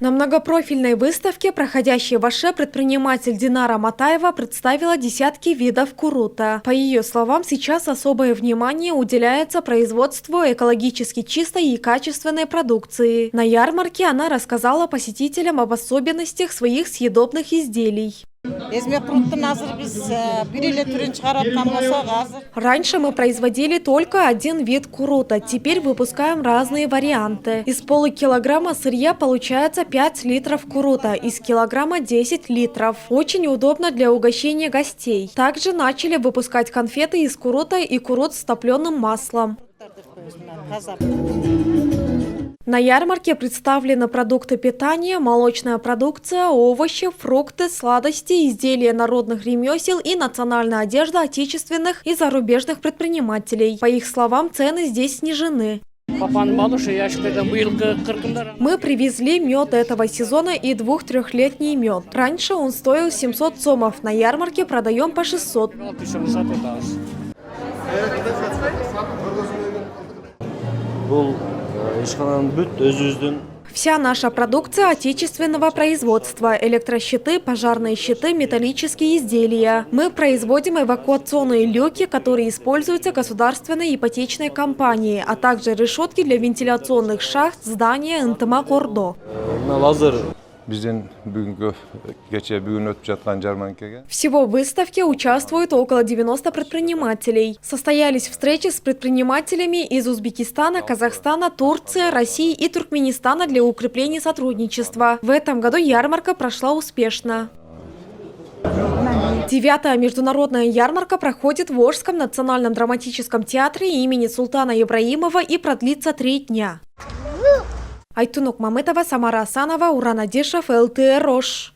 На многопрофильной выставке, проходящей в Аше, предприниматель Динара Матаева представила десятки видов курута. По ее словам, сейчас особое внимание уделяется производству экологически чистой и качественной продукции. На ярмарке она рассказала посетителям об особенностях своих съедобных изделий. Раньше мы производили только один вид курута, теперь выпускаем разные варианты. Из полукилограмма сырья получается 5 литров курута, из килограмма 10 литров. Очень удобно для угощения гостей. Также начали выпускать конфеты из курута и курут с топленым маслом. На ярмарке представлены продукты питания, молочная продукция, овощи, фрукты, сладости, изделия народных ремесел и национальная одежда отечественных и зарубежных предпринимателей. По их словам, цены здесь снижены. Мы привезли мед этого сезона и 2-3-летний мед. Раньше он стоил 700 сомов, на ярмарке продаем по 600. Вся наша продукция отечественного производства – электрощиты, пожарные щиты, металлические изделия. Мы производим эвакуационные люки, которые используются государственной ипотечной компанией, а также решетки для вентиляционных шахт здания НТМ Кордо. Всего в выставке участвуют около 90 предпринимателей. Состоялись встречи с предпринимателями из Узбекистана, Казахстана, Турции, России и Туркменистана для укрепления сотрудничества. В этом году ярмарка прошла успешно. 9-я международная ярмарка проходит в Волжском национальном драматическом театре имени Султана Ибраимова и продлится 3 дня. Айтунук Мамытова, Самара Асанова, Уран Адишев, ЛТР Ош.